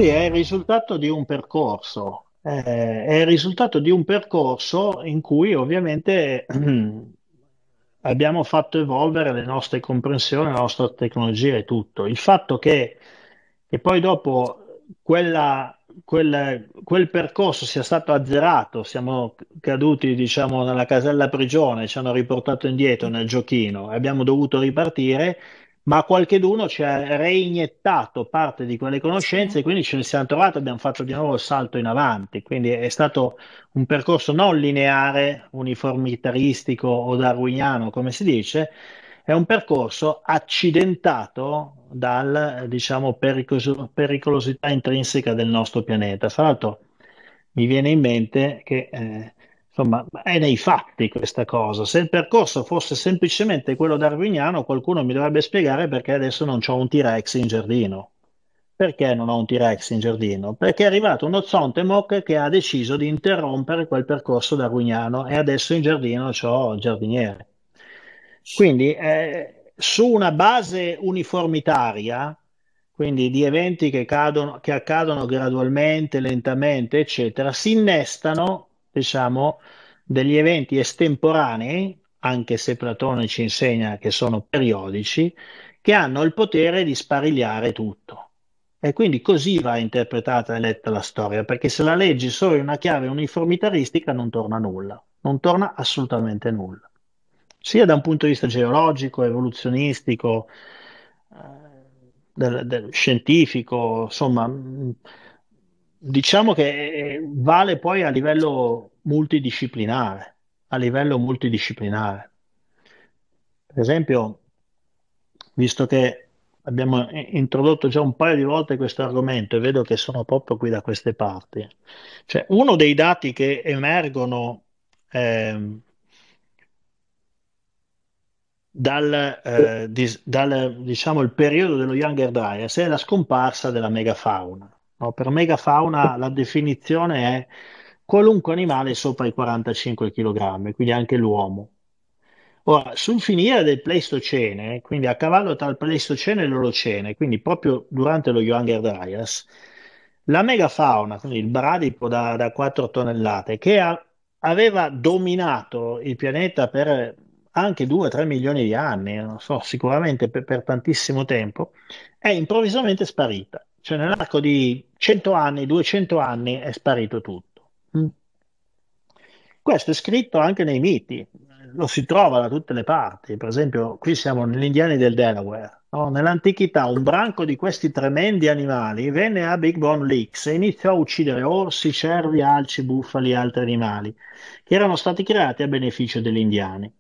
Sì, è il risultato di un percorso, è il risultato di un percorso in cui ovviamente abbiamo fatto evolvere le nostre comprensioni, la nostra tecnologia e tutto. Il fatto che poi dopo quel percorso sia stato azzerato, siamo caduti, diciamo, nella casella prigione, ci hanno riportato indietro nel giochino e abbiamo dovuto ripartire, ma qualcheduno ci ha reiniettato parte di quelle Sì. conoscenze e quindi ce ne siamo trovati, abbiamo fatto di nuovo il salto in avanti. Quindi è stato un percorso non lineare, uniformitaristico o darwiniano, come si dice, è un percorso accidentato dal, diciamo, pericolosità intrinseca del nostro pianeta. Fra l'altro, mi viene in mente che, insomma, è nei fatti questa cosa. Se il percorso fosse semplicemente quello darwiniano, qualcuno mi dovrebbe spiegare perché adesso non c'ho un T-Rex in giardino. Perché non ho un T-Rex in giardino? Perché è arrivato uno Zontemok che ha deciso di interrompere quel percorso darwiniano e adesso in giardino c'ho il giardiniere. Quindi su una base uniformitaria, quindi di eventi che accadono gradualmente, lentamente, eccetera, si innestano, diciamo, degli eventi estemporanei, anche se Platone ci insegna che sono periodici, che hanno il potere di sparigliare tutto. E quindi così va interpretata e letta la storia, perché se la leggi solo in una chiave uniformitaristica non torna nulla, non torna assolutamente nulla, sia da un punto di vista geologico, evoluzionistico, scientifico, insomma, diciamo che vale poi a livello multidisciplinare. Per esempio, visto che abbiamo introdotto già un paio di volte questo argomento e vedo che sono proprio qui da queste parti, cioè uno dei dati che emergono ehm, diciamo, il periodo dello Younger Dryas è la scomparsa della megafauna. No? Per megafauna la definizione è qualunque animale sopra i 45 kg, quindi anche l'uomo. Ora, sul finire del Pleistocene, quindi a cavallo tra il Pleistocene e l'Olocene, quindi proprio durante lo Younger Dryas, la megafauna, quindi il bradipo da 4 tonnellate, aveva dominato il pianeta per anche 2-3 milioni di anni, non so, sicuramente per tantissimo tempo, è improvvisamente sparita. Cioè nell'arco di 100 anni, 200 anni è sparito tutto. Mm. Questo è scritto anche nei miti, lo si trova da tutte le parti. Per esempio, qui siamo negli Indiani del Delaware. No? Nell'antichità un branco di questi tremendi animali venne a Big Bone Lakes e iniziò a uccidere orsi, cervi, alci, bufali e altri animali che erano stati creati a beneficio degli indiani.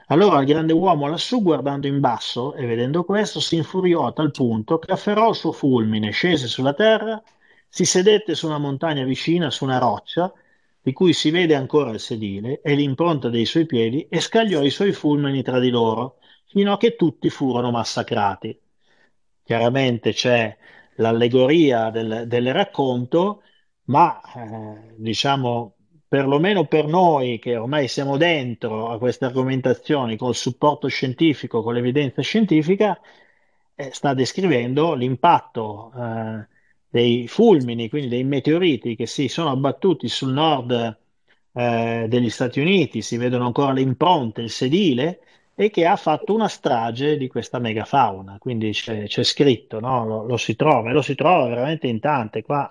Allora il grande uomo lassù, guardando in basso e vedendo questo, si infuriò a tal punto che afferrò il suo fulmine, scese sulla terra, si sedette su una montagna vicina, su una roccia, di cui si vede ancora il sedile e l'impronta dei suoi piedi, e scagliò i suoi fulmini tra di loro, fino a che tutti furono massacrati. Chiaramente c'è l'allegoria del racconto, ma diciamo, perlomeno per noi che ormai siamo dentro a queste argomentazioni col supporto scientifico, con l'evidenza scientifica, sta descrivendo l'impatto dei fulmini, quindi dei meteoriti che si sono abbattuti sul nord degli Stati Uniti, si vedono ancora le impronte, il sedile, e che ha fatto una strage di questa megafauna. Quindi c'è scritto, no? Lo si trova, e lo si trova veramente in tante. Qua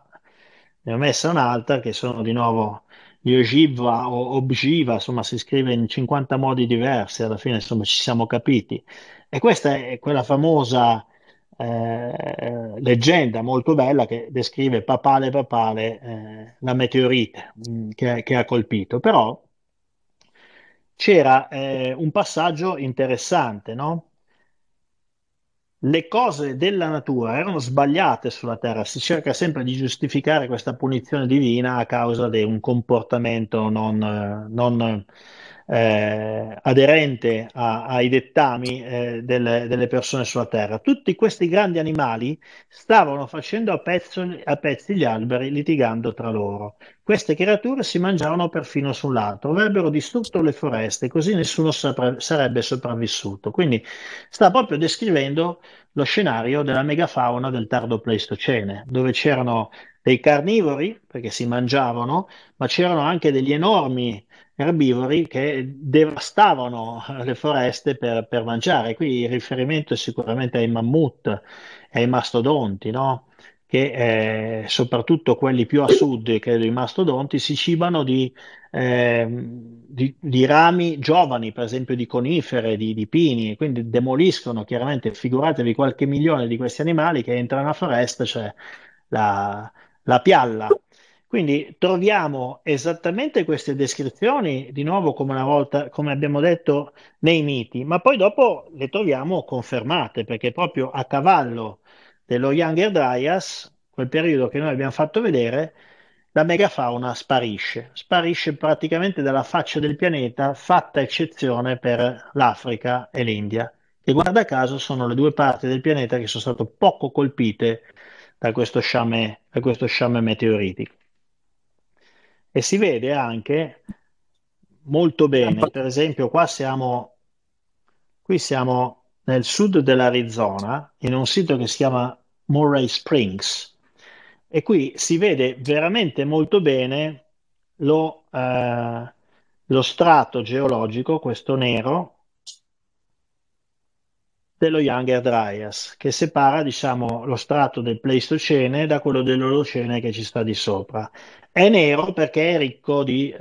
ne ho messa un'altra che sono di nuovo gli ogiva o obgiva, insomma si scrive in 50 modi diversi, alla fine insomma ci siamo capiti. E questa è quella famosa leggenda molto bella che descrive papale papale la meteorite che ha colpito. Però c'era un passaggio interessante, no? Le cose della natura erano sbagliate sulla Terra, si cerca sempre di giustificare questa punizione divina a causa di un comportamento non aderente ai dettami delle persone sulla Terra. Tutti questi grandi animali stavano facendo a pezzi gli alberi litigando tra loro. Queste creature si mangiavano perfino sull'altro, avrebbero distrutto le foreste, così nessuno sarebbe sopravvissuto. Quindi sta proprio descrivendo lo scenario della megafauna del tardo Pleistocene, dove c'erano dei carnivori, perché si mangiavano, ma c'erano anche degli enormi erbivori che devastavano le foreste per mangiare. Qui il riferimento è sicuramente ai mammut e ai mastodonti, no? Che soprattutto quelli più a sud, credo i mastodonti, si cibano di rami giovani, per esempio di conifere, di pini, quindi demoliscono chiaramente, figuratevi qualche milione di questi animali che entrano a foresta, cioè la, la pialla. Quindi troviamo esattamente queste descrizioni, di nuovo come una volta, come abbiamo detto, nei miti, ma poi dopo le troviamo confermate, perché proprio a cavallo dello Younger Dryas, quel periodo che noi abbiamo fatto vedere, la megafauna sparisce praticamente dalla faccia del pianeta, fatta eccezione per l'Africa e l'India, che guarda caso sono le due parti del pianeta che sono state poco colpite da questo sciame meteoritico. E si vede anche molto bene, per esempio, qui siamo nel sud dell'Arizona, in un sito che si chiama Murray Springs, e qui si vede veramente molto bene lo strato geologico, questo nero, dello Younger Dryas, che separa, diciamo, lo strato del Pleistocene da quello dell'Olocene che ci sta di sopra. È nero perché è ricco di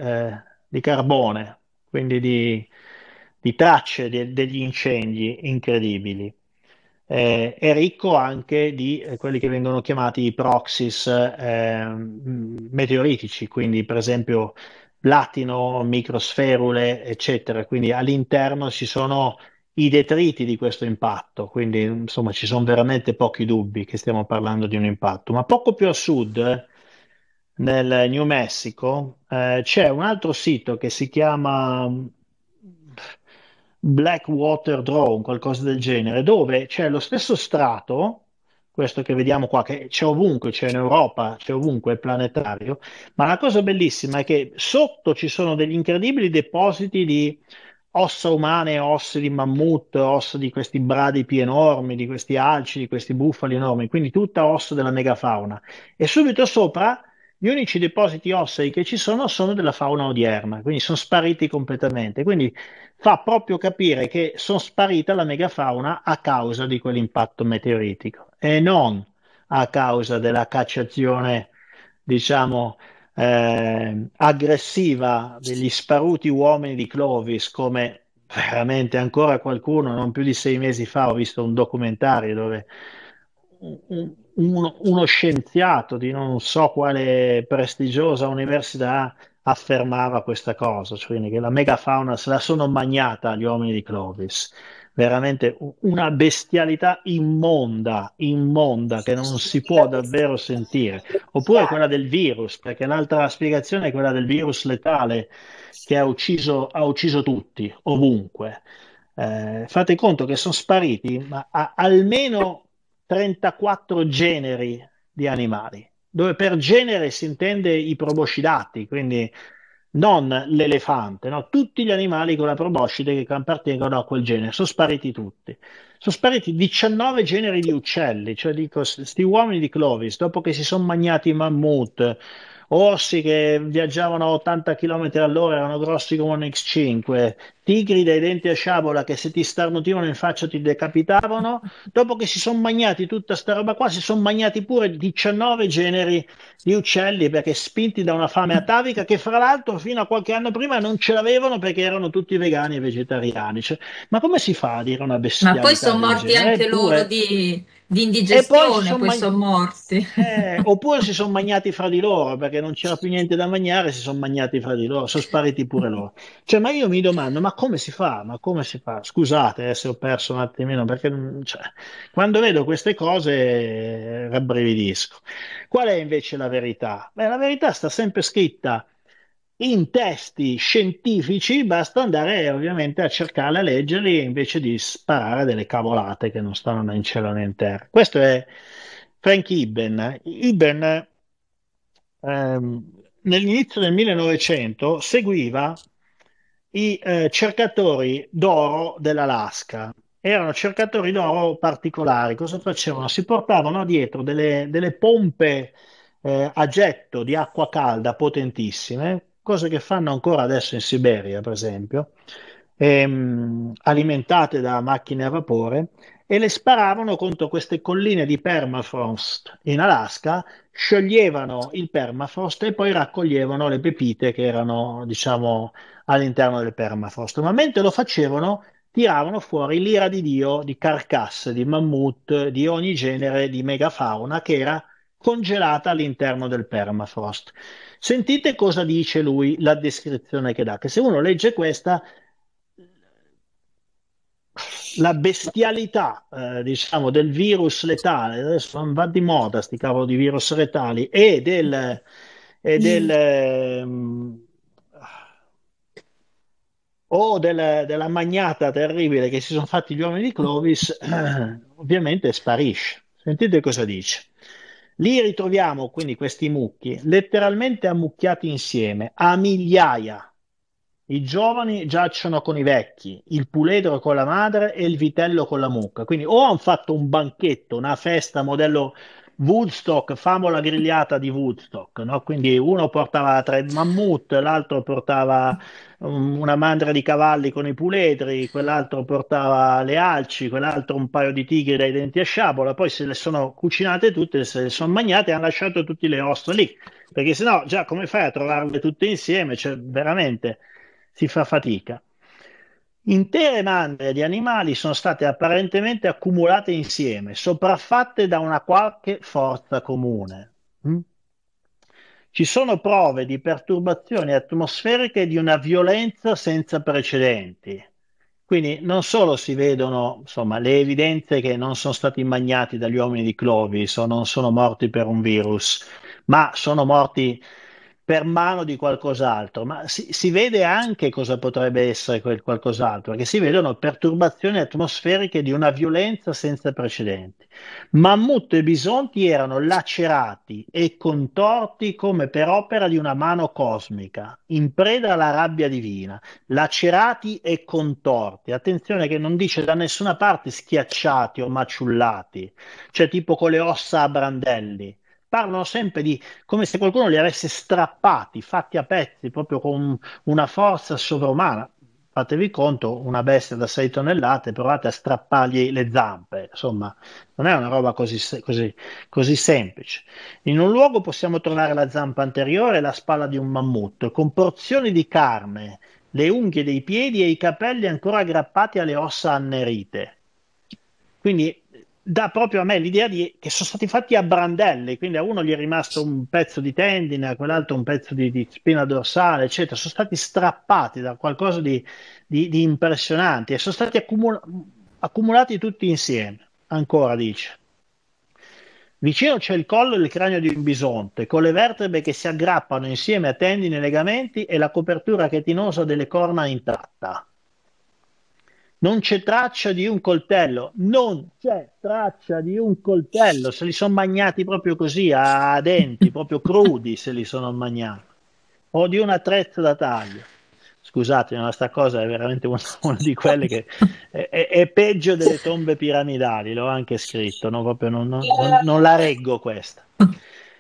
carbone, quindi di tracce degli incendi incredibili. È ricco anche di quelli che vengono chiamati i proxies meteoritici, quindi per esempio platino, microsferule, eccetera. Quindi all'interno ci sono i detriti di questo impatto, quindi insomma ci sono veramente pochi dubbi che stiamo parlando di un impatto. Ma poco più a sud, nel New Mexico, c'è un altro sito che si chiama Blackwater Drone, qualcosa del genere, dove c'è lo stesso strato, questo che vediamo qua, che c'è ovunque, c'è in Europa, c'è ovunque, è planetario, ma la cosa bellissima è che sotto ci sono degli incredibili depositi di ossa umane, ossa di mammut, ossa di questi bradipi enormi, di questi alci, di questi bufali enormi, quindi tutta ossa della megafauna. E subito sopra gli unici depositi ossei che ci sono della fauna odierna, quindi sono spariti completamente. Quindi fa proprio capire che sono sparita la megafauna a causa di quell'impatto meteoritico e non a causa della cacciazione, diciamo, aggressiva degli sparuti uomini di Clovis, come veramente ancora qualcuno, non più di 6 mesi fa, ho visto un documentario dove uno scienziato di non so quale prestigiosa università affermava questa cosa, cioè che la megafauna se la sono magnata gli uomini di Clovis. Veramente una bestialità immonda, immonda, che non si può davvero sentire. Oppure quella del virus, perché l'altra spiegazione è quella del virus letale che ha ucciso tutti, ovunque. Fate conto che sono spariti almeno 34 generi di animali, dove per genere si intende i proboscidati, quindi non l'elefante, no? Tutti gli animali con la proboscide che appartengono a quel genere, sono spariti tutti. Sono spariti 19 generi di uccelli, cioè dico, sti uomini di Clovis, dopo che si sono mangiati i mammut, orsi che viaggiavano a 80 km all'ora, erano grossi come un X5, tigri dai denti a sciabola che se ti starnutivano in faccia ti decapitavano, dopo che si sono mangiati tutta sta roba qua, si sono mangiati pure 19 generi di uccelli perché spinti da una fame atavica che fra l'altro fino a qualche anno prima non ce l'avevano perché erano tutti vegani e vegetariani. Cioè, ma come si fa a dire una Ma poi bestialità sono del morti genere? anche loro Eppure, di e poi si indigestione, sono poi sono morti. oppure si sono mangiati fra di loro perché non c'era più niente da mangiare, si sono mangiati fra di loro, sono spariti pure loro. Cioè, ma io mi domando, ma come si fa? Ma come si fa? Scusate se ho perso un attimino, perché cioè, quando vedo queste cose rabbrividisco. Qual è invece la verità? Beh, la verità sta sempre scritta in testi scientifici, basta andare ovviamente a cercarli, a leggerli, invece di sparare delle cavolate che non stanno né in cielo né in terra. Questo è Frank Ibben. Ibben, nell'inizio del 1900 seguiva i cercatori d'oro dell'Alaska. Erano cercatori d'oro particolari. Cosa facevano? Si portavano dietro delle pompe a getto di acqua calda potentissime, cose che fanno ancora adesso in Siberia, per esempio, alimentate da macchine a vapore, e le sparavano contro queste colline di permafrost in Alaska, scioglievano il permafrost e poi raccoglievano le pepite che erano, diciamo, all'interno del permafrost. Ma mentre lo facevano, tiravano fuori l'ira di Dio di carcasse, di mammut, di ogni genere di megafauna che era congelata all'interno del permafrost. Sentite cosa dice lui, la descrizione che dà, che se uno legge questa, la bestialità, diciamo, del virus letale, adesso va di moda sti cavolo di virus letali, e del della magnata terribile che si sono fatti gli uomini di Clovis, ovviamente sparisce. Sentite cosa dice. Lì ritroviamo quindi questi mucchi letteralmente ammucchiati insieme a migliaia. I giovani giacciono con i vecchi, il puledro con la madre e il vitello con la mucca. Quindi o hanno fatto un banchetto, una festa modello Woodstock, famola grigliata di Woodstock, no? Quindi uno portava tre mammut, l'altro portava una mandria di cavalli con i puledri, quell'altro portava le alci, quell'altro un paio di tigri dai denti a sciabola, poi se le sono cucinate tutte, se le sono mangiate e hanno lasciato tutte le ossa lì, perché sennò già come fai a trovarle tutte insieme? Cioè veramente si fa fatica. Intere mandrie di animali sono state apparentemente accumulate insieme, sopraffatte da una qualche forza comune. Mm? Ci sono prove di perturbazioni atmosferiche di una violenza senza precedenti. Quindi non solo si vedono, insomma, le evidenze che non sono stati magnati dagli uomini di Clovis o non sono morti per un virus, ma sono morti per mano di qualcos'altro. Ma si vede anche cosa potrebbe essere quel qualcos'altro, perché si vedono perturbazioni atmosferiche di una violenza senza precedenti. Mammut e bisonti erano lacerati e contorti come per opera di una mano cosmica, in preda alla rabbia divina, lacerati e contorti. Attenzione che non dice da nessuna parte schiacciati o maciullati, cioè tipo con le ossa a brandelli. Parlano sempre di come se qualcuno li avesse strappati, fatti a pezzi, proprio con una forza sovrumana. Fatevi conto, una bestia da 6 tonnellate, provate a strappargli le zampe, insomma, non è una roba così semplice. In un luogo possiamo trovare la zampa anteriore e la spalla di un mammut, con porzioni di carne, le unghie dei piedi e i capelli ancora aggrappati alle ossa annerite. Quindi dà proprio a me l'idea che sono stati fatti a brandelli, quindi a uno gli è rimasto un pezzo di tendine, a quell'altro un pezzo di spina dorsale, eccetera. Sono stati strappati da qualcosa di impressionante e sono stati accumulati tutti insieme. Ancora dice. Vicino c'è il collo e il cranio di un bisonte, con le vertebre che si aggrappano insieme a tendini e legamenti e la copertura chetinosa delle corna intatta. Non c'è traccia di un coltello, non c'è traccia di un coltello, se li sono mangiati proprio così, a denti, proprio crudi se li sono mangiati, o di un attrezzo da taglio. Scusate, ma sta cosa è veramente una di quelle che è peggio delle tombe piramidali, l'ho anche scritto, no? Proprio non la reggo questa.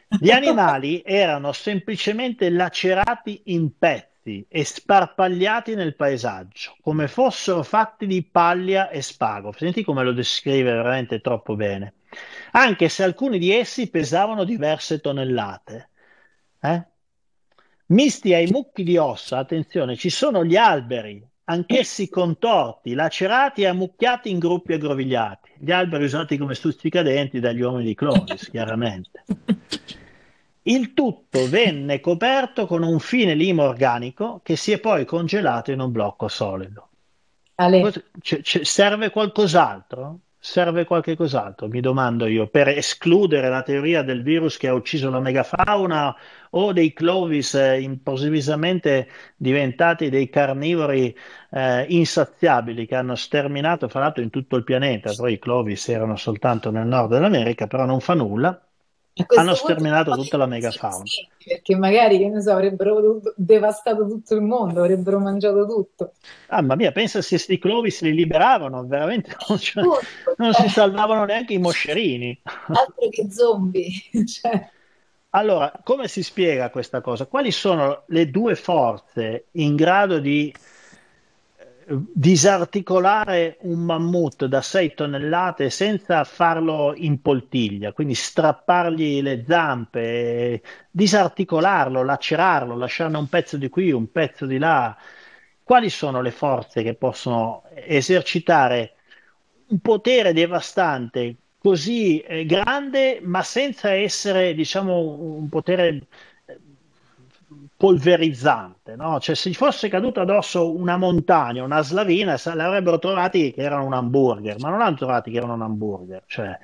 Gli animali erano semplicemente lacerati in pezzi e sparpagliati nel paesaggio, come fossero fatti di paglia e spago. Senti come lo descrive veramente troppo bene. Anche se alcuni di essi pesavano diverse tonnellate. Eh? Misti ai mucchi di ossa, attenzione, ci sono gli alberi, anch'essi contorti, lacerati e ammucchiati in gruppi aggrovigliati. Gli alberi usati come stuzzicadenti dagli uomini di Clovis, chiaramente. Il tutto venne coperto con un fine limo organico che si è poi congelato in un blocco solido. Ale, Serve qualcos'altro? Serve qualche cos'altro, mi domando io, per escludere la teoria del virus che ha ucciso la megafauna o dei Clovis improvvisamente diventati dei carnivori insaziabili che hanno sterminato, fra l'altro, in tutto il pianeta. Poi i Clovis erano soltanto nel nord dell'America, però non fa nulla. A Hanno questo punto sterminato tutta la immagino di megafauna. sì, perché magari, che ne so, avrebbero devastato tutto il mondo, avrebbero mangiato tutto. Mamma mia, pensa se sti Clovis li liberavano, veramente Tutto, non cioè, si salvavano neanche i moscerini. altro che zombie. Cioè, Allora, come si spiega questa cosa? Quali sono le due forze in grado di disarticolare un mammut da 6 tonnellate senza farlo in poltiglia, quindi strappargli le zampe, disarticolarlo, lacerarlo, lasciarne un pezzo di qui, un pezzo di là? Quali sono le forze che possono esercitare un potere devastante così grande, ma senza essere, diciamo, un potere eh, polverizzante, no? Cioè, se gli fosse caduto addosso una montagna, una slavina, l'avrebbero trovati che erano un hamburger, ma non hanno trovati che erano un hamburger. Cioè,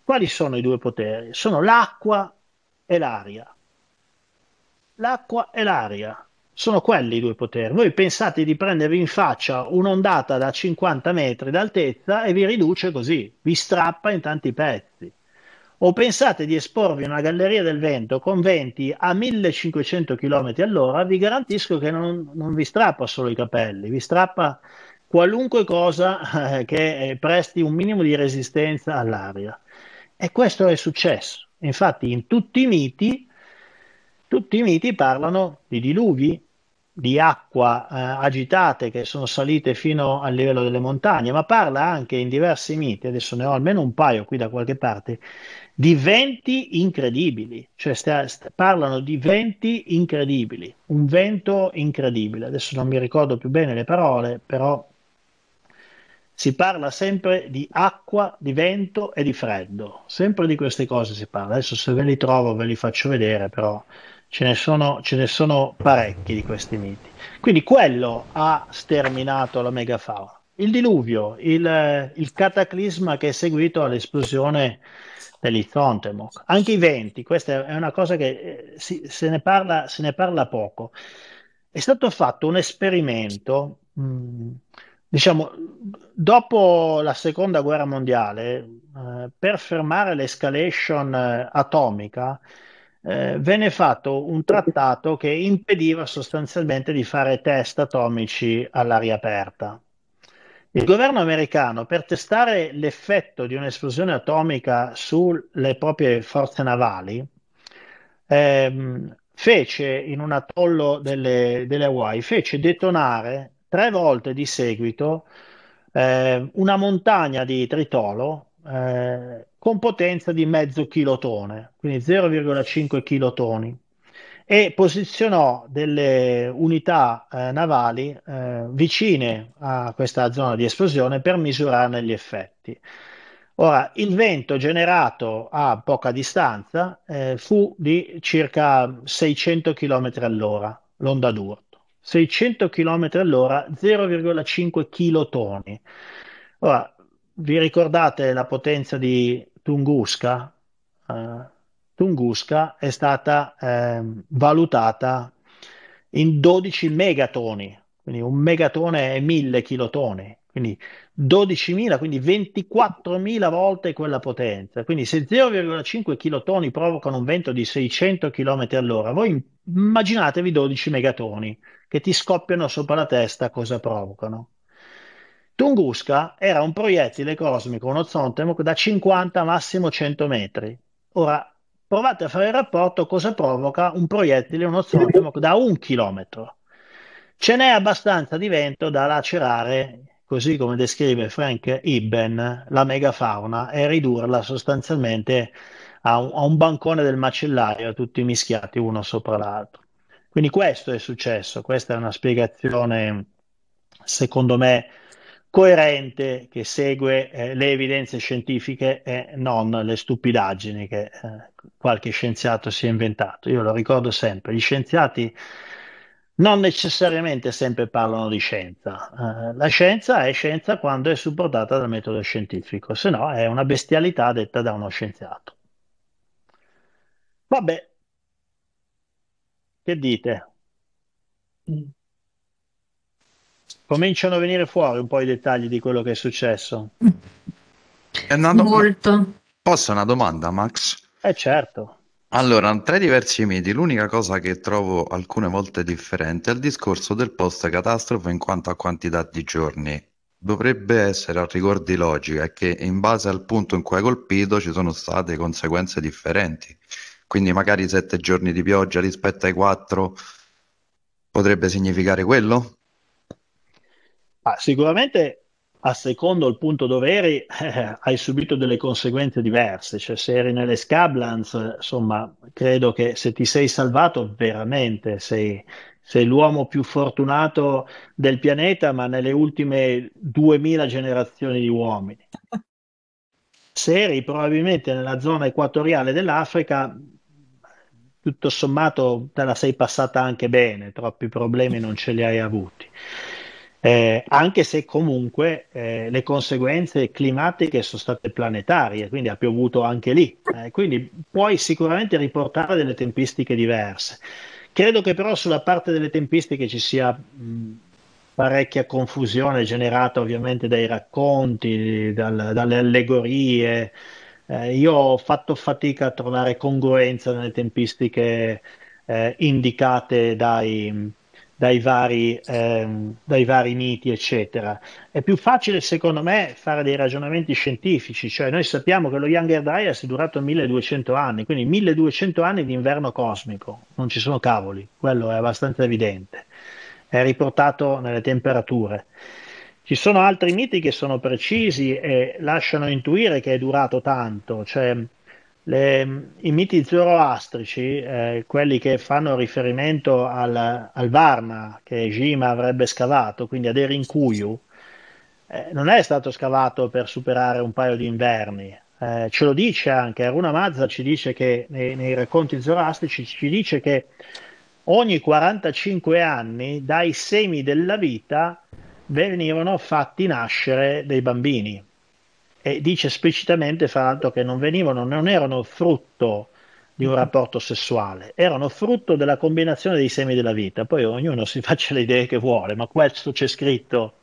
quali sono i due poteri? Sono l'acqua e l'aria. L'acqua e l'aria. Sono quelli i due poteri. Voi pensate di prendervi in faccia un'ondata da 50 metri d'altezza e vi riduce così, vi strappa in tanti pezzi. O pensate di esporvi a una galleria del vento con venti a 1500 km all'ora, vi garantisco che non vi strappa solo i capelli, vi strappa qualunque cosa che presti un minimo di resistenza all'aria. E questo è successo. Infatti, in tutti i miti parlano di diluvi, di acqua agitate che sono salite fino al livello delle montagne, ma parla anche in diversi miti, adesso ne ho almeno un paio qui da qualche parte, di venti incredibili, cioè parlano di venti incredibili, un vento incredibile. Adesso non mi ricordo più bene le parole, però si parla sempre di acqua, di vento e di freddo, sempre di queste cose si parla. Adesso se ve li trovo ve li faccio vedere, però ce ne sono parecchi di questi miti. Quindi quello ha sterminato la megafauna. Il diluvio, il cataclisma che è seguito all'esplosione dell'Izontemok. Anche i venti, questa è una cosa che se ne parla poco. È stato fatto un esperimento, diciamo, dopo la seconda guerra mondiale, per fermare l'escalation atomica, venne fatto un trattato che impediva sostanzialmente di fare test atomici all'aria aperta. Il governo americano, per testare l'effetto di un'esplosione atomica sulle proprie forze navali, fece in un atollo delle Hawaii, fece detonare 3 volte di seguito una montagna di tritolo con potenza di mezzo chilotone, quindi 0,5 chilotoni, e posizionò delle unità navali vicine a questa zona di esplosione per misurarne gli effetti. Ora, il vento generato a poca distanza fu di circa 600 km all'ora, l'onda d'urto. 600 km all'ora, 0,5 kilotoni. Ora, vi ricordate la potenza di Tunguska? Eh, Tunguska è stata valutata in 12 megatoni, quindi un megatone è 1000 kilotoni, quindi 12.000, quindi 24.000 volte quella potenza. Quindi se 0,5 kilotoni provocano un vento di 600 km all'ora, voi immaginatevi 12 megatoni che ti scoppiano sopra la testa, cosa provocano. Tunguska era un proiettile cosmico, uno Zontemok da 50 massimo 100 metri. Ora provate a fare il rapporto cosa provoca un proiettile, uno Zontemok da 1 chilometro. Ce n'è abbastanza di vento da lacerare, così come descrive Frank Ibben, la megafauna e ridurla sostanzialmente a un bancone del macellaio, tutti mischiati uno sopra l'altro. Quindi questo è successo, questa è una spiegazione, secondo me, coerente che segue le evidenze scientifiche e non le stupidaggini che qualche scienziato si è inventato. Io lo ricordo sempre, gli scienziati Non necessariamente sempre parlano di scienza. La scienza è scienza quando è supportata dal metodo scientifico, se no è una bestialità detta da uno scienziato. Vabbè, che dite? Mm. Cominciano a venire fuori un po' i dettagli di quello che è successo. È una Molto. Posso una domanda, Max? Certo. Allora, tra i diversi miti, l'unica cosa che trovo alcune volte differente è il discorso del post-catastrofe in quanto a quantità di giorni. Dovrebbe essere a rigor di logica e che in base al punto in cui hai colpito ci sono state conseguenze differenti. Quindi magari 7 giorni di pioggia rispetto ai 4 potrebbe significare quello? Sicuramente a secondo il punto dove eri, hai subito delle conseguenze diverse, cioè se eri nelle Scablands, insomma, credo che se ti sei salvato veramente sei l'uomo più fortunato del pianeta, ma nelle ultime 2000 generazioni di uomini. Se eri probabilmente nella zona equatoriale dell'Africa, tutto sommato te la sei passata anche bene, troppi problemi non ce li hai avuti. Anche se comunque le conseguenze climatiche sono state planetarie, quindi ha piovuto anche lì. Quindi puoi sicuramente riportare delle tempistiche diverse. Credo che però sulla parte delle tempistiche ci sia parecchia confusione generata ovviamente dai racconti, dalle allegorie. Io ho fatto fatica a trovare congruenza nelle tempistiche indicate dai vari miti, eccetera. È più facile, secondo me, fare dei ragionamenti scientifici, cioè noi sappiamo che lo Younger Dryas è durato 1200 anni, quindi 1200 anni di inverno cosmico, non ci sono cavoli, quello è abbastanza evidente, è riportato nelle temperature. Ci sono altri miti che sono precisi e lasciano intuire che è durato tanto, cioè i miti zoroastrici, quelli che fanno riferimento al Varna che Jima avrebbe scavato, quindi ad Erinkuyu, non è stato scavato per superare un paio di inverni. Ce lo dice anche Aruna Mazza, ci dice che nei racconti zoroastrici ci dice che ogni 45 anni dai semi della vita venivano fatti nascere dei bambini e dice esplicitamente, fra l'altro, che non erano frutto di un rapporto sessuale, erano frutto della combinazione dei semi della vita. Poi ognuno si faccia le idee che vuole, ma questo c'è scritto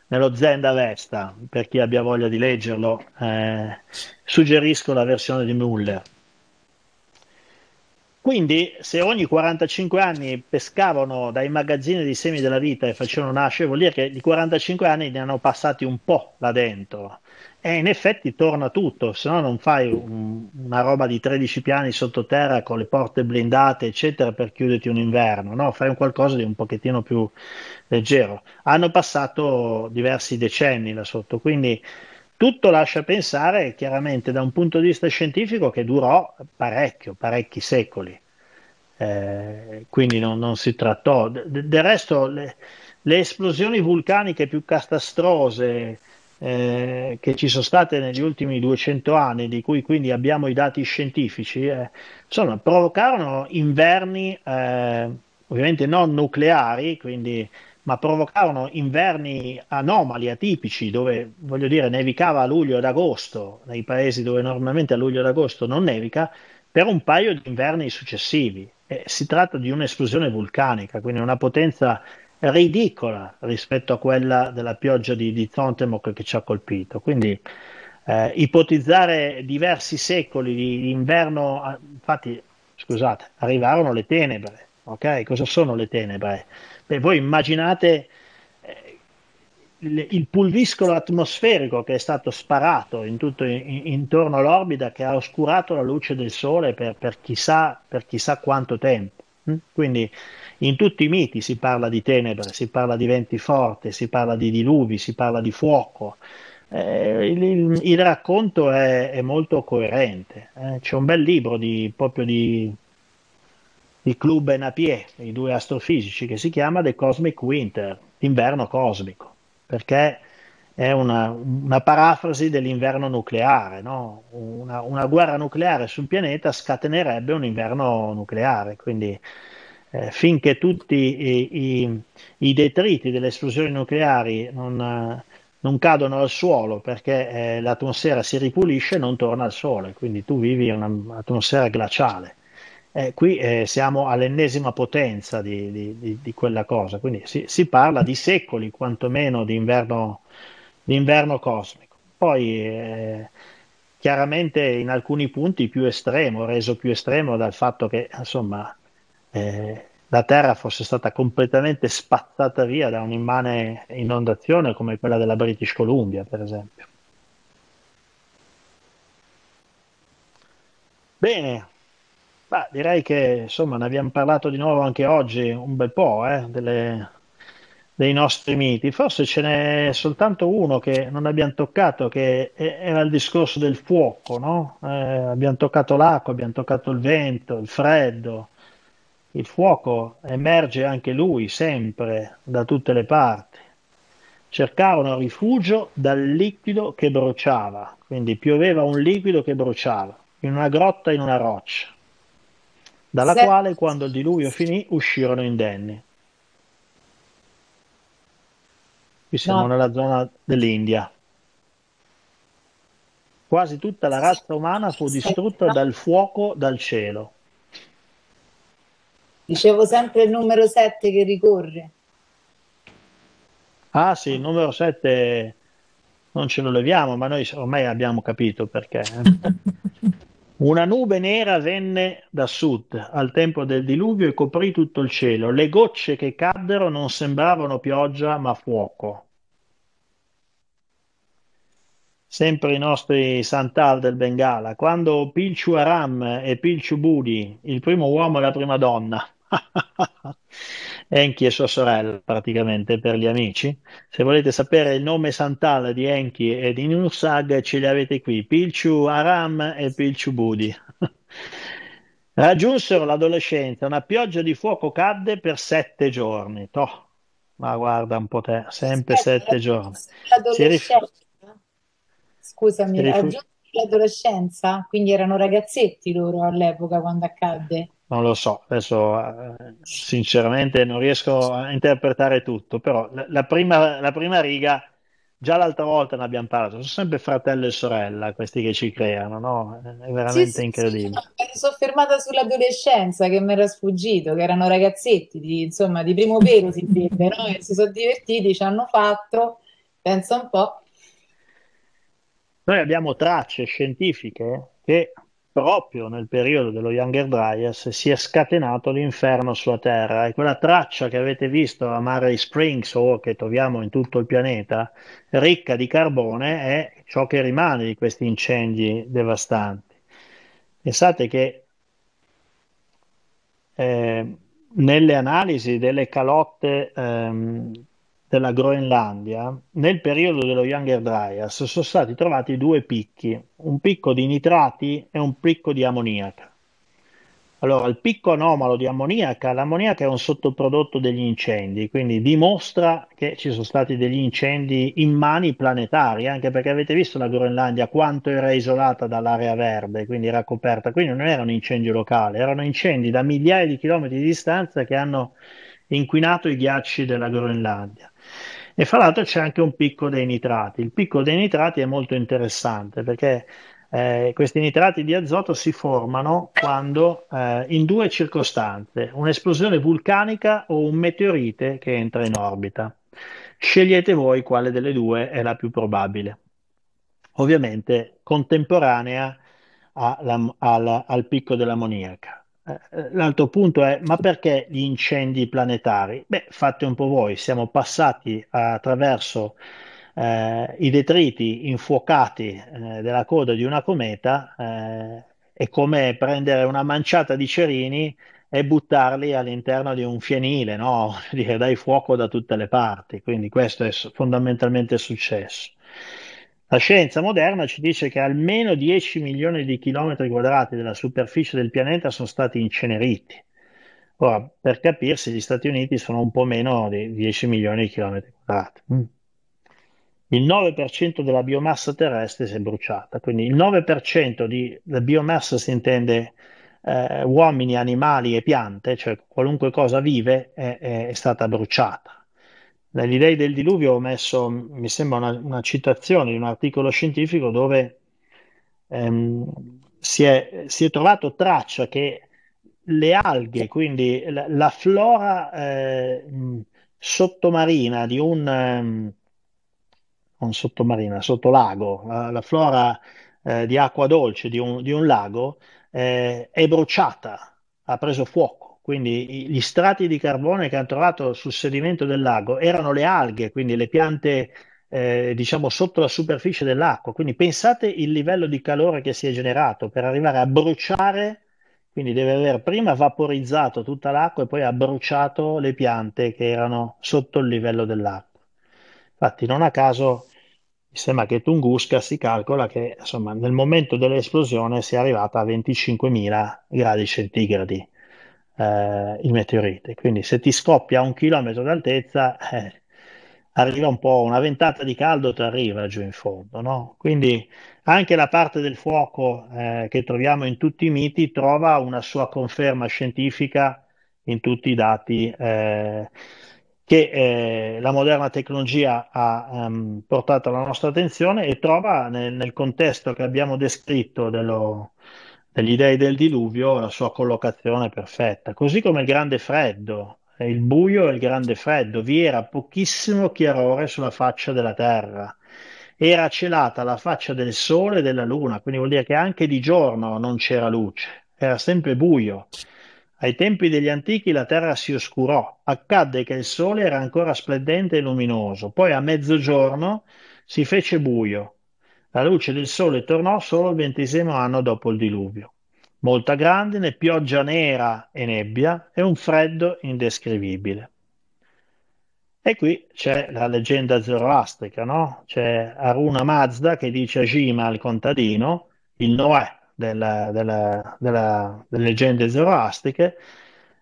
nello Zen d'Avesta, per chi abbia voglia di leggerlo, suggerisco la versione di Muller. Quindi, se ogni 45 anni pescavano dai magazzini di semi della vita e facevano nascere, vuol dire che di 45 anni ne hanno passati un po' là dentro. E in effetti torna tutto, se no non fai una roba di 13 piani sottoterra con le porte blindate, eccetera, per chiuderti un inverno, no? Fai un qualcosa di un pochettino più leggero. Hanno passato diversi decenni là sotto, quindi tutto lascia pensare chiaramente da un punto di vista scientifico che durò parecchio, parecchi secoli. Quindi non si trattò. Del resto, le esplosioni vulcaniche più catastrose che ci sono state negli ultimi 200 anni, di cui quindi abbiamo i dati scientifici, insomma, provocarono inverni ovviamente non nucleari, quindi ma provocarono inverni anomali, atipici, dove, voglio dire, nevicava a luglio ed agosto, nei paesi dove normalmente a luglio ed agosto non nevica, per un paio di inverni successivi. Si tratta di un'esplosione vulcanica, quindi una potenza ridicola rispetto a quella della pioggia di Zontemok che ci ha colpito. Quindi ipotizzare diversi secoli di inverno, infatti, scusate, arrivarono le tenebre, ok? Cosa sono le tenebre? Beh, voi immaginate eh, il pulviscolo atmosferico che è stato sparato intorno all'orbita che ha oscurato la luce del Sole per chissà quanto tempo. Quindi in tutti i miti si parla di tenebre, si parla di venti forti, si parla di diluvi, si parla di fuoco. Il racconto è molto coerente. C'è un bel libro proprio di Club e Napier, i due astrofisici, che si chiama The Cosmic Winter, l'inverno cosmico, perché è una parafrasi dell'inverno nucleare, no? Una guerra nucleare sul pianeta scatenerebbe un inverno nucleare, quindi finché tutti i detriti delle esplosioni nucleari non cadono al suolo perché l'atmosfera si ripulisce, non torna al Sole, quindi tu vivi in un'atmosfera glaciale. Qui siamo all'ennesima potenza di quella cosa, quindi si parla di secoli quantomeno di inverno cosmico. Poi chiaramente in alcuni punti più estremo, reso più estremo dal fatto che insomma la Terra fosse stata completamente spazzata via da un'immane inondazione come quella della British Columbia, per esempio. Bene, bah, direi che insomma ne abbiamo parlato di nuovo anche oggi un bel po', dei nostri miti. Forse ce n'è soltanto uno che non abbiamo toccato, che era il discorso del fuoco, no? Abbiamo toccato l'acqua, abbiamo toccato il vento, il freddo. Il fuoco emerge anche lui sempre da tutte le parti. Cercavano rifugio dal liquido che bruciava, quindi pioveva un liquido che bruciava in una grotta in una roccia, dalla Se- quale, quando il diluvio finì, uscirono indenni. Qui siamo no, nella zona dell'India. Quasi tutta la razza umana fu distrutta aspetta. dal fuoco dal cielo. Dicevo sempre il numero 7 che ricorre. Ah sì, il numero 7 non ce lo leviamo, ma noi ormai abbiamo capito perché. Una nube nera venne da sud al tempo del diluvio e coprì tutto il cielo. Le gocce che caddero non sembravano pioggia, ma fuoco. Sempre i nostri Santal del Bengala, quando Pilciu Aram e Pilciu Budi, il primo uomo e la prima donna, Enki e sua sorella praticamente per gli amici, se volete sapere il nome Santal di Enki e di Nursag ce li avete qui, Pilciu Aram e Pilciu Budi. Raggiunsero l'adolescenza, una pioggia di fuoco cadde per 7 giorni. Toh, ma guarda un po' te, sempre Aspetta, 7 giorni. Si rif- l'adolescenza? si Scusami, rifu- raggiunti l'adolescenza? Quindi erano ragazzetti loro all'epoca quando accadde? Non lo so, adesso sinceramente non riesco a interpretare tutto, però la prima riga, già l'altra volta ne abbiamo parlato, sono sempre fratello e sorella questi che ci creano, no? È Sì, veramente sì, sì, no, incredibile. mi sono fermata sull'adolescenza che mi era sfuggito, che erano ragazzetti insomma, di primo pelo si vede, no? E si sono divertiti, ci hanno fatto, pensa un po'. Noi abbiamo tracce scientifiche che proprio nel periodo dello Younger Dryas si è scatenato l'inferno sulla Terra e quella traccia che avete visto a Mare Springs o che troviamo in tutto il pianeta, ricca di carbone, è ciò che rimane di questi incendi devastanti. Pensate che eh, nelle analisi delle calotte della Groenlandia, nel periodo dello Younger Dryas, sono stati trovati due picchi, un picco di nitrati e un picco di ammoniaca. Allora, il picco anomalo di ammoniaca, l'ammoniaca è un sottoprodotto degli incendi, quindi dimostra che ci sono stati degli incendi immani planetari, anche perché avete visto la Groenlandia quanto era isolata dall'area verde, quindi era coperta, quindi non erano incendi locali, erano incendi da migliaia di chilometri di distanza che hanno inquinato i ghiacci della Groenlandia. E fra l'altro c'è anche un picco dei nitrati. Il picco dei nitrati è molto interessante perché questi nitrati di azoto si formano quando, in due circostanze, un'esplosione vulcanica o un meteorite che entra in orbita. Scegliete voi quale delle due è la più probabile. Ovviamente contemporanea al picco dell'ammoniaca. L'altro punto è, ma perché gli incendi planetari? Beh, fate un po' voi, siamo passati attraverso i detriti infuocati della coda di una cometa, è come prendere una manciata di cerini e buttarli all'interno di un fienile, no? Dire dai fuoco da tutte le parti. Quindi questo è fondamentalmente successo. La scienza moderna ci dice che almeno 10 milioni di chilometri quadrati della superficie del pianeta sono stati inceneriti. Ora, per capirsi, gli Stati Uniti sono un po' meno di 10 milioni di chilometri quadrati. Il 9% della biomassa terrestre si è bruciata, quindi il 9% della biomassa si intende uomini, animali e piante, cioè qualunque cosa vive, è stata bruciata. Negli Dei del Diluvio ho messo, mi sembra, una citazione di un articolo scientifico dove si è trovato traccia che le alghe, quindi la flora sottomarina di non sottomarina, sottolago, la flora di acqua dolce di un lago è bruciata, ha preso fuoco. Quindi gli strati di carbone che hanno trovato sul sedimento del lago erano le alghe, quindi le piante, diciamo, sotto la superficie dell'acqua. Quindi pensate il livello di calore che si è generato per arrivare a bruciare, quindi deve aver prima vaporizzato tutta l'acqua e poi ha bruciato le piante che erano sotto il livello dell'acqua. Infatti, non a caso mi sembra che Tunguska si calcola che insomma, nel momento dell'esplosione sia arrivata a 25.000 gradi centigradi il meteorite. Quindi se ti scoppia a 1 chilometro d'altezza, arriva un po' una ventata di caldo, ti arriva giù in fondo, no? Quindi anche la parte del fuoco che troviamo in tutti i miti trova una sua conferma scientifica in tutti i dati che la moderna tecnologia ha portato alla nostra attenzione e trova nel contesto che abbiamo descritto degli dei del diluvio la sua collocazione perfetta. Così come il grande freddo, il buio e il grande freddo, vi era pochissimo chiarore sulla faccia della Terra. Era celata la faccia del Sole e della Luna, quindi vuol dire che anche di giorno non c'era luce, era sempre buio. Ai tempi degli antichi la terra si oscurò, accadde che il sole era ancora splendente e luminoso, poi a mezzogiorno si fece buio. La luce del sole tornò solo il 20° anno dopo il diluvio. Molta grandine, pioggia nera e nebbia e un freddo indescrivibile. E qui c'è la leggenda zoroastrica, no? C'è Aruna Mazda che dice a Jima, il contadino, il Noè delle leggende zoroastriche,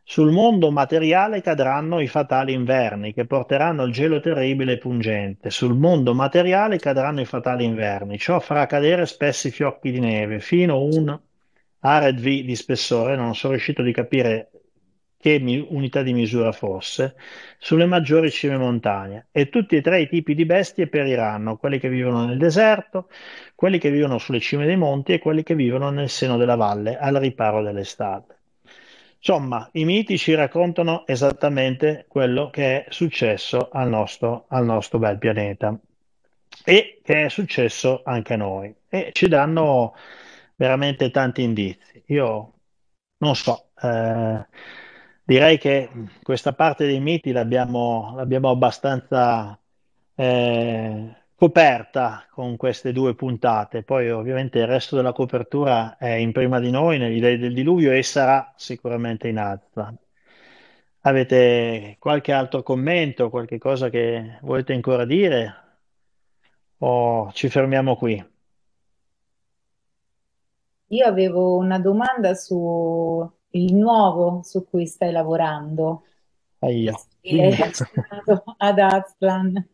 sul mondo materiale cadranno i fatali inverni che porteranno il gelo terribile e pungente. Sul mondo materiale cadranno i fatali inverni. Ciò farà cadere spessi fiocchi di neve fino a un Ared V di spessore, non sono riuscito di capire che unità di misura fosse, sulle maggiori cime montagne. E tutti e tre i tipi di bestie periranno, quelli che vivono nel deserto, quelli che vivono sulle cime dei monti e quelli che vivono nel seno della valle, al riparo dell'estate. Insomma, i miti ci raccontano esattamente quello che è successo al nostro bel pianeta e che è successo anche a noi e ci danno veramente tanti indizi. Io non so, direi che questa parte dei miti l'abbiamo abbastanza coperta con queste 2 puntate. Poi ovviamente il resto della copertura è in prima di noi, negli Dei del Diluvio e sarà sicuramente in alta. Avete qualche altro commento, qualche cosa che volete ancora dire o ci fermiamo qui? Io avevo una domanda su il nuovo su cui stai lavorando, Ahia, visto che hai dimmi. accennato ad Aztlan,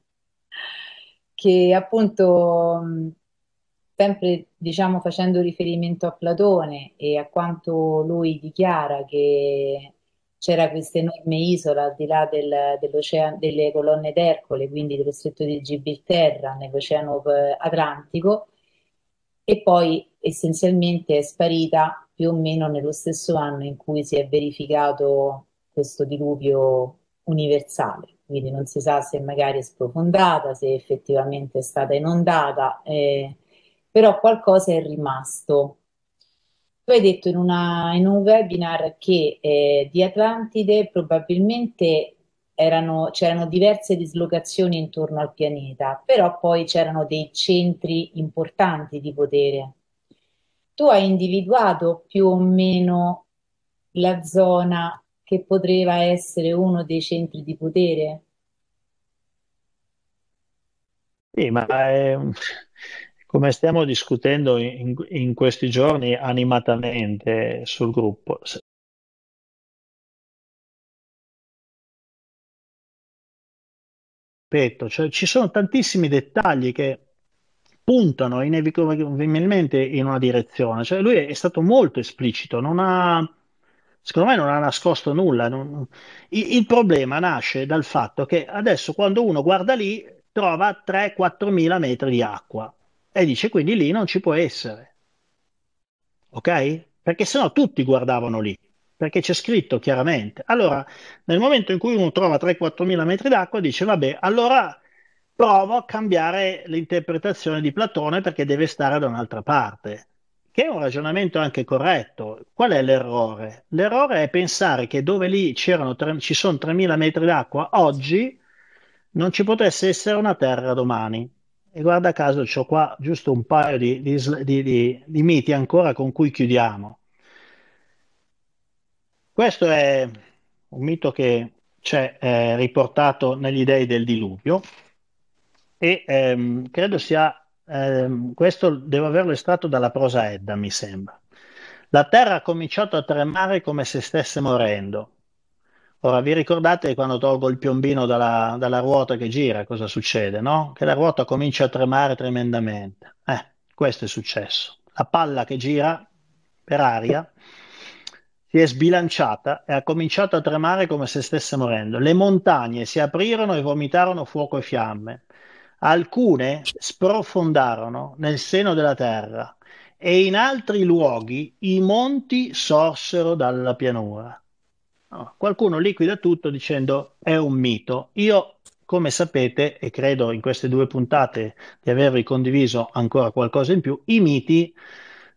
che appunto, sempre diciamo facendo riferimento a Platone e a quanto lui dichiara che c'era questa enorme isola al di là dell'oceano, delle colonne d'Ercole, quindi dello stretto di Gibilterra, nell'Oceano Atlantico, e poi essenzialmente è sparita più o meno nello stesso anno in cui si è verificato questo diluvio universale. Quindi non si sa se magari è sprofondata, se effettivamente è stata inondata, però qualcosa è rimasto. Tu hai detto in un webinar che di Atlantide probabilmente c'erano diverse dislocazioni intorno al pianeta, però poi c'erano dei centri importanti di potere. Tu hai individuato più o meno la zona che poteva essere uno dei centri di potere? Sì, ma come stiamo discutendo in questi giorni animatamente sul gruppo, ripeto, cioè, ci sono tantissimi dettagli che puntano inevitabilmente in una direzione. Cioè, lui è stato molto esplicito, secondo me non ha nascosto nulla. Il problema nasce dal fatto che adesso quando uno guarda lì trova 3-4 mila metri di acqua e dice quindi lì non ci può essere, ok? Perché sennò tutti guardavano lì, perché c'è scritto chiaramente. Allora, nel momento in cui uno trova 3-4 mila metri d'acqua, dice vabbè, allora provo a cambiare l'interpretazione di Platone perché deve stare da un'altra parte, che è un ragionamento anche corretto. Qual è l'errore? L'errore è pensare che dove lì ci sono 3.000 metri d'acqua oggi, non ci potesse essere una terra domani. E guarda caso, c'ho qua giusto un paio di miti ancora con cui chiudiamo. Questo è un mito che c'è riportato negli dei del diluvio e credo questo devo averlo estratto dalla prosa Edda, mi sembra. La terra ha cominciato a tremare come se stesse morendo. Ora, vi ricordate quando tolgo il piombino dalla ruota che gira, cosa succede, no? Che la ruota comincia a tremare tremendamente. Questo è successo. La palla che gira per aria si è sbilanciata e ha cominciato a tremare come se stesse morendo. Le montagne si aprirono e vomitarono fuoco e fiamme. Alcune sprofondarono nel seno della terra e in altri luoghi i monti sorsero dalla pianura. No, qualcuno liquida tutto dicendo è un mito. Io, come sapete, e credo in queste due puntate di avervi condiviso ancora qualcosa in più, i miti,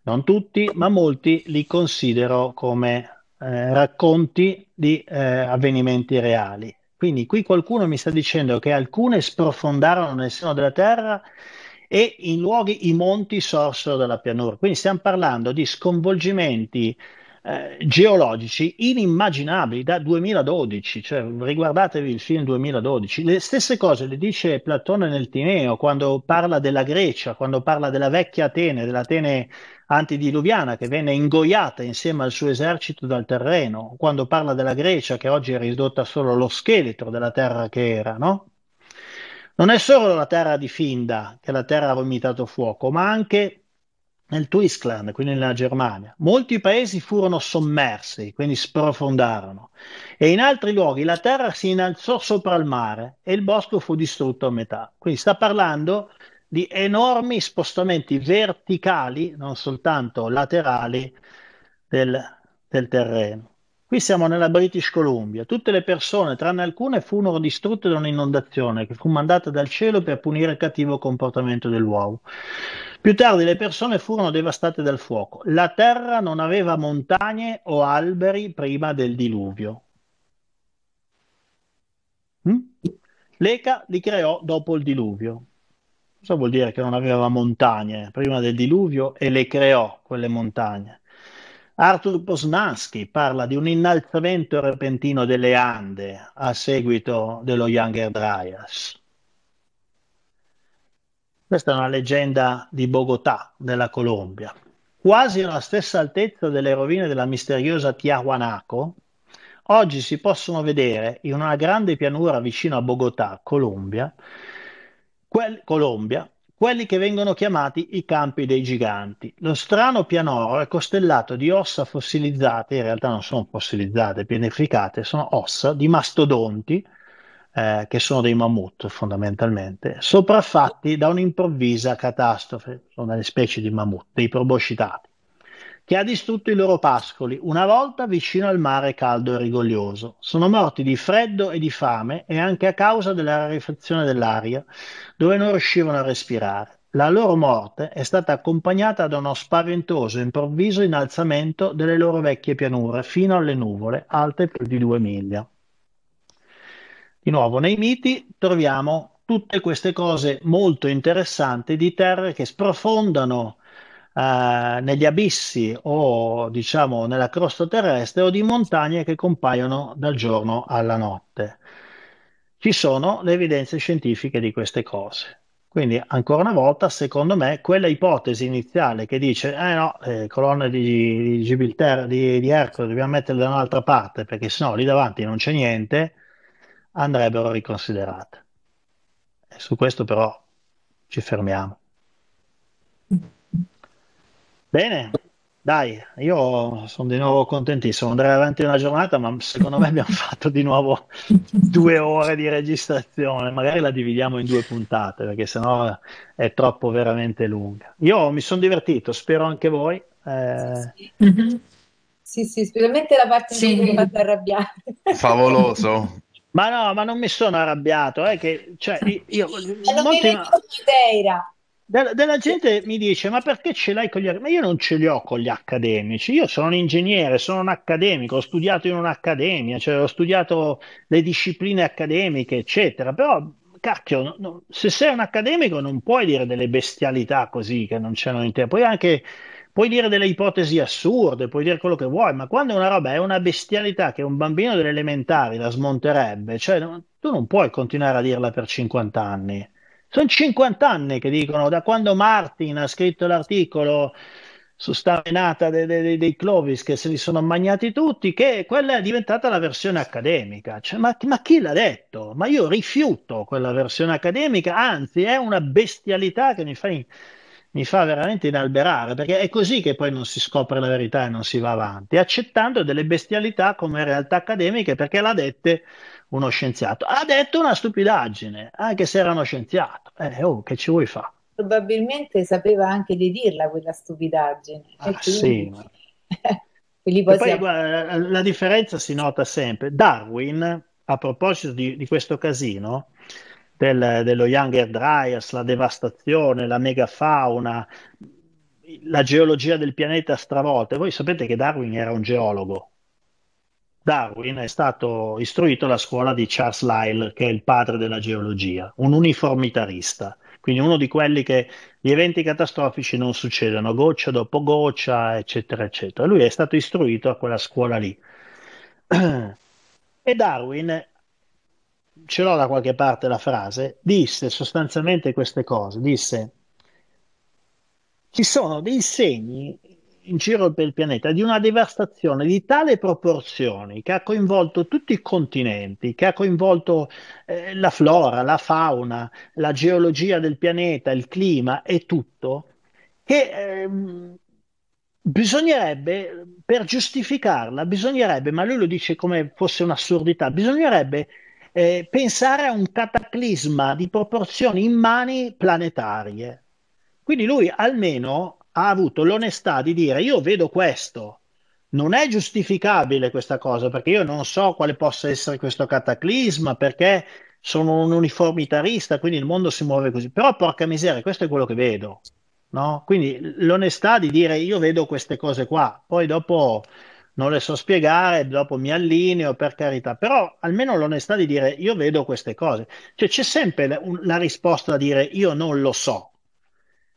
non tutti, ma molti, li considero come racconti di avvenimenti reali. Quindi qui qualcuno mi sta dicendo che alcune sprofondarono nel seno della terra e in luoghi i monti sorsero dalla pianura. Quindi stiamo parlando di sconvolgimenti geologici inimmaginabili da 2012, cioè riguardatevi il film 2012. Le stesse cose le dice Platone nel Tineo quando parla della Grecia, quando parla della vecchia Atene, dell'Atene antidiluviana che venne ingoiata insieme al suo esercito dal terreno, quando parla della Grecia che oggi è ridotta solo allo scheletro della terra che era, no? Non è solo la terra di Finda, che la terra ha vomitato fuoco, ma anche nel Twistland, quindi nella Germania. Molti paesi furono sommersi, quindi sprofondarono, e in altri luoghi la terra si innalzò sopra il mare e il bosco fu distrutto a metà. Quindi sta parlando di enormi spostamenti verticali, non soltanto laterali, del, del terreno. Qui siamo nella British Columbia. Tutte le persone, tranne alcune, furono distrutte da un'inondazione che fu mandata dal cielo per punire il cattivo comportamento dell'uomo. Più tardi le persone furono devastate dal fuoco. La terra non aveva montagne o alberi prima del diluvio. Mm? L'Eca li creò dopo il diluvio. Cosa vuol dire che non aveva montagne prima del diluvio e le creò quelle montagne? Arthur Posnansky parla di un innalzamento repentino delle Ande a seguito dello Younger Dryas. Questa è una leggenda di Bogotà, nella Colombia. Quasi alla stessa altezza delle rovine della misteriosa Tiahuanaco, oggi si possono vedere in una grande pianura vicino a Bogotà, Colombia, quelli che vengono chiamati i campi dei giganti. Lo strano pianoro è costellato di ossa fossilizzate, in realtà non sono fossilizzate, pianificate, sono ossa di mastodonti, che sono dei mammut fondamentalmente, sopraffatti da un'improvvisa catastrofe, sono delle specie di mammut, dei proboscitati, che ha distrutto i loro pascoli una volta vicino al mare caldo e rigoglioso. Sono morti di freddo e di fame e anche a causa della rarefazione dell'aria, dove non riuscivano a respirare. La loro morte è stata accompagnata da uno spaventoso e improvviso innalzamento delle loro vecchie pianure fino alle nuvole, alte più di 2 miglia. Di nuovo, nei miti troviamo tutte queste cose molto interessanti di terre che sprofondano negli abissi o diciamo nella crosta terrestre o di montagne che compaiono dal giorno alla notte. Ci sono le evidenze scientifiche di queste cose. Quindi, ancora una volta, secondo me, quella ipotesi iniziale che dice, no, colonne di Gibilterra, di Ercole, dobbiamo metterle da un'altra parte perché sennò lì davanti non c'è niente, andrebbero riconsiderate. E su questo però ci fermiamo. Bene, dai, io sono di nuovo contentissimo. Andrei avanti una giornata, ma secondo me abbiamo fatto di nuovo 2 ore di registrazione. Magari la dividiamo in 2 puntate, perché sennò è troppo veramente lunga. Io mi sono divertito, spero anche voi. Sì, sì. Mhm. Sì, sì, specialmente la parte in cui mi hai Sì. fatto arrabbiare. Favoloso. Ma no, ma non mi sono arrabbiato, è che, cioè, E non mi molti, vedevo Madeira. della gente mi dice, ma perché ce l'hai con gli accademici? Ma io non ce li ho con gli accademici, io sono un ingegnere, sono un accademico, ho studiato in un'accademia, cioè ho studiato le discipline accademiche, eccetera, però, cacchio, se sei un accademico non puoi dire delle bestialità così che non c'erano in te, puoi dire delle ipotesi assurde, puoi dire quello che vuoi, ma quando una roba è una bestialità che un bambino delle elementari la smonterebbe, cioè tu non puoi continuare a dirla per 50 anni. Sono 50 anni che dicono, da quando Martin ha scritto l'articolo su sta menata dei Clovis che se li sono magnati tutti, che quella è diventata la versione accademica. Cioè, ma chi l'ha detto? Ma io rifiuto quella versione accademica, anzi è una bestialità che mi fa veramente inalberare, perché è così che poi non si scopre la verità e non si va avanti, accettando delle bestialità come realtà accademiche perché l'ha dette uno scienziato. Ha detto una stupidaggine, anche se era uno scienziato. Oh, che ci vuoi fare? Probabilmente sapeva anche di dirla quella stupidaggine Ah, e sì. quindi, quindi E poi poi guarda, la differenza si nota sempre. Darwin, a proposito di questo casino, dello Younger Dryas, la devastazione, la megafauna, la geologia del pianeta stravolta, voi sapete che Darwin era un geologo. Darwin è stato istruito alla scuola di Charles Lyell, che è il padre della geologia, un uniformitarista, quindi uno di quelli che gli eventi catastrofici non succedono goccia dopo goccia, eccetera, eccetera. Lui è stato istruito a quella scuola lì. E Darwin, ce l'ho da qualche parte la frase, disse sostanzialmente queste cose, disse ci sono dei segni in giro per il pianeta di una devastazione di tale proporzioni che ha coinvolto tutti i continenti, che ha coinvolto la flora, la fauna, la geologia del pianeta, il clima e tutto, che bisognerebbe, per giustificarla, bisognerebbe, ma lui lo dice come fosse un'assurdità, bisognerebbe pensare a un cataclisma di proporzioni immani planetarie. Quindi lui almeno ha avuto l'onestà di dire io vedo questo, non è giustificabile questa cosa perché io non so quale possa essere questo cataclisma, perché sono un uniformitarista, quindi il mondo si muove così, però porca miseria, questo è quello che vedo, no? Quindi l'onestà di dire io vedo queste cose qua, poi dopo non le so spiegare, dopo mi allineo per carità, però almeno l'onestà di dire io vedo queste cose. Cioè c'è sempre la risposta da dire io non lo so.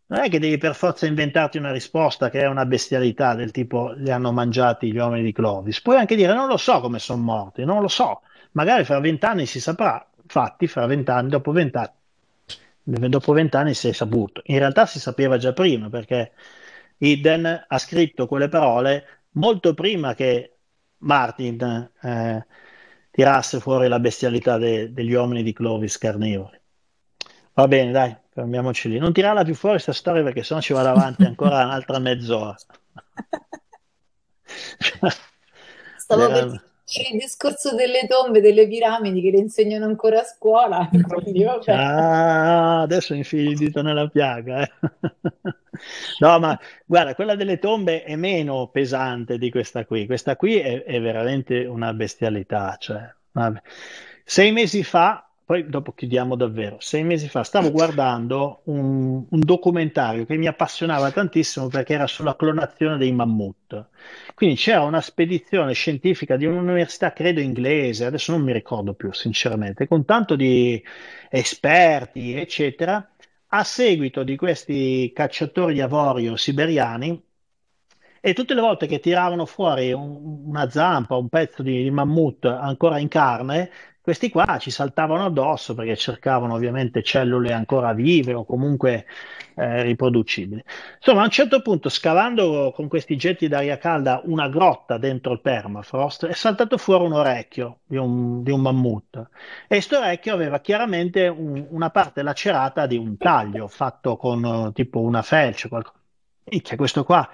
Non è che devi per forza inventarti una risposta che è una bestialità del tipo li hanno mangiati gli uomini di Clovis. Puoi anche dire non lo so come sono morti, non lo so. Magari fra 20 anni si saprà. Infatti, fra 20 anni, dopo vent'anni si è saputo. In realtà si sapeva già prima perché Eden ha scritto quelle parole molto prima che Martin tirasse fuori la bestialità degli uomini di Clovis carnivori. Va bene, dai, fermiamoci lì. Non tirarla più fuori questa storia perché sennò ci vado avanti ancora un'altra mezz'ora. stavo per dire il discorso delle tombe, delle piramidi che le insegnano ancora a scuola, quindi vabbè. Ah, adesso infili il dito nella piaga. No, ma guarda, quella delle tombe è meno pesante di questa qui. Questa qui è veramente una bestialità. Cioè, vabbè. 6 mesi fa, poi dopo chiudiamo davvero. 6 mesi fa stavo guardando un documentario che mi appassionava tantissimo perché era sulla clonazione dei mammut. Quindi c'era una spedizione scientifica di un'università, credo inglese, adesso non mi ricordo più sinceramente, con tanto di esperti, eccetera, a seguito di questi cacciatori di avorio siberiani e tutte le volte che tiravano fuori una zampa, un pezzo di mammut ancora in carne, questi qua ci saltavano addosso perché cercavano ovviamente cellule ancora vive o comunque riproducibili. Insomma, a un certo punto, scavando con questi getti d'aria calda una grotta dentro il permafrost, è saltato fuori un orecchio di un mammut. E sto orecchio aveva chiaramente una parte lacerata di un taglio fatto con tipo una felce, qualcosa. Minchia, questo qua.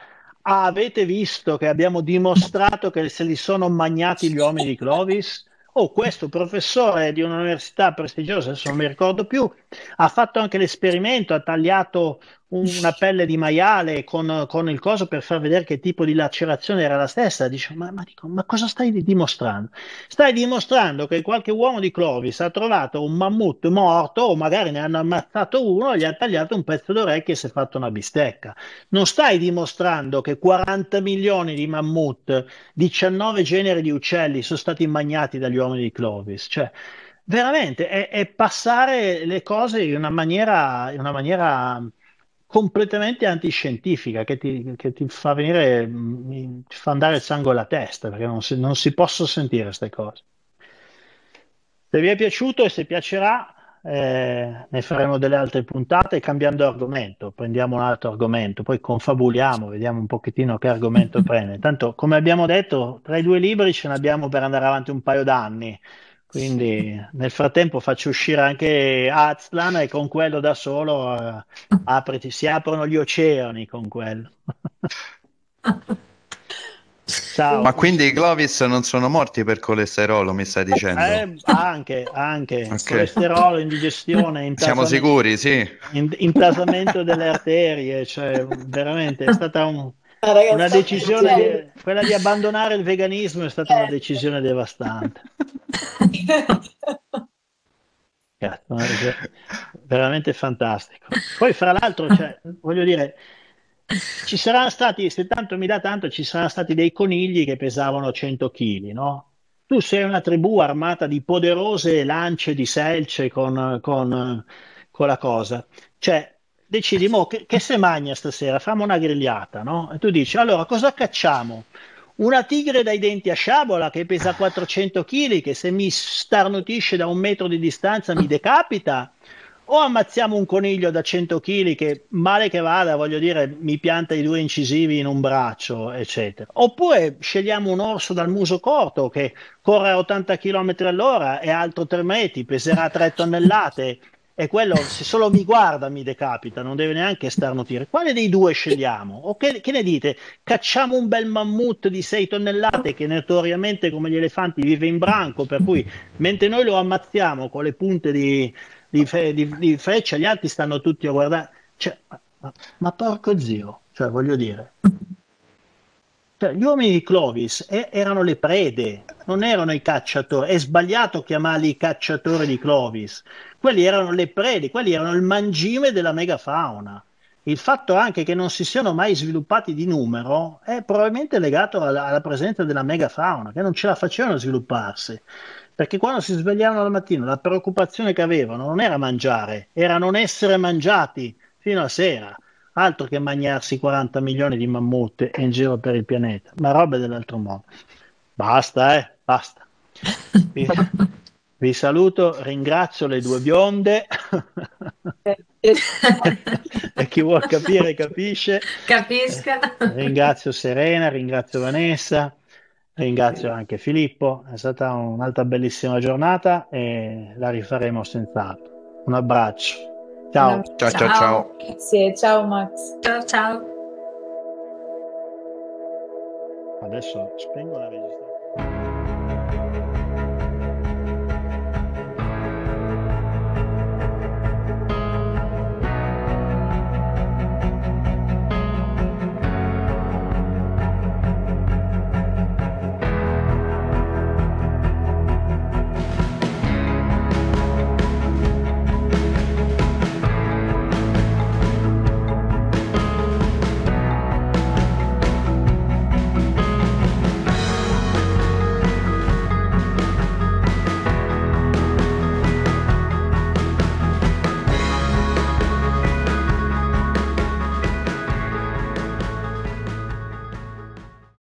Ah, avete visto che abbiamo dimostrato che se li sono magnati gli uomini di Clovis? Oh, questo professore di un'università prestigiosa, adesso non mi ricordo più, ha fatto anche l'esperimento, ha tagliato una pelle di maiale con il coso per far vedere che tipo di lacerazione era la stessa. Dice, dico, ma cosa stai dimostrando? Stai dimostrando che qualche uomo di Clovis ha trovato un mammut morto, o magari ne hanno ammazzato uno, gli ha tagliato un pezzo d'orecchio e si è fatto una bistecca. Non stai dimostrando che 40 milioni di mammut, 19 generi di uccelli sono stati magnati dagli uomini di Clovis. Cioè, veramente è passare le cose in una maniera completamente antiscientifica che ti fa venire, ti fa andare il sangue alla testa perché non si possono sentire queste cose. Se vi è piaciuto e se piacerà, ne faremo delle altre puntate cambiando argomento. Prendiamo un altro argomento, poi confabuliamo, vediamo un pochettino che argomento prende. Tanto, come abbiamo detto, tra i due libri ce ne abbiamo per andare avanti un paio d'anni. Quindi nel frattempo faccio uscire anche Aztlan e con quello da solo si aprono gli oceani con quello. Ma Ciao. quindi i Clovis non sono morti per colesterolo, mi stai dicendo? Anche Ok. colesterolo, indigestione, Siamo sicuri, sì. intasamento delle arterie, cioè veramente è stata Ah, una ragazzi, decisione, cioè, quella di abbandonare il veganismo è stata una decisione devastante. Cazzo, veramente fantastico. Poi, fra l'altro, cioè, voglio dire, ci saranno stati, se tanto mi dà tanto, ci saranno stati dei conigli che pesavano 100 kg, no? Tu sei una tribù armata di poderose lance di selce con la cosa. Cioè, decidi, mo, che se magna stasera? Fammi una grigliata, no? E tu dici, allora, cosa cacciamo? Una tigre dai denti a sciabola che pesa 400 kg, che se mi starnutisce da un metro di distanza mi decapita, o ammazziamo un coniglio da 100 kg che male che vada, voglio dire, mi pianta i due incisivi in un braccio, eccetera. Oppure scegliamo un orso dal muso corto che corre a 80 km all'ora e alto 3 metri, peserà 3 tonnellate e quello se solo mi guarda mi decapita, non deve neanche starnutire. Quale dei due scegliamo? O che ne dite? Cacciamo un bel mammut di 6 tonnellate che notoriamente come gli elefanti vive in branco, per cui mentre noi lo ammazziamo con le punte di freccia, gli altri stanno tutti a guardare. Cioè, ma porco zio, cioè voglio dire. Cioè, gli uomini di Clovis erano le prede, non erano i cacciatori. È sbagliato chiamarli i cacciatori di Clovis. Quelli erano le prede, quelli erano il mangime della megafauna. Il fatto anche che non si siano mai sviluppati di numero è probabilmente legato alla presenza della megafauna, che non ce la facevano svilupparsi. Perché quando si svegliavano al mattino, la preoccupazione che avevano non era mangiare, era non essere mangiati fino a sera. Altro che mangiarsi 40 milioni di mammut in giro per il pianeta, ma robe dell'altro mondo. Basta, basta. Vi, vi saluto, ringrazio le due bionde e chi vuol capire capisce. Capisca. Ringrazio Serena, ringrazio Vanessa, ringrazio anche Filippo. È stata un'altra bellissima giornata e la rifaremo senz'altro. Un abbraccio. Ciao. Ciao ciao Ciao. ciao. grazie, ciao Max. Ciao ciao. Adesso spengo la registrazione.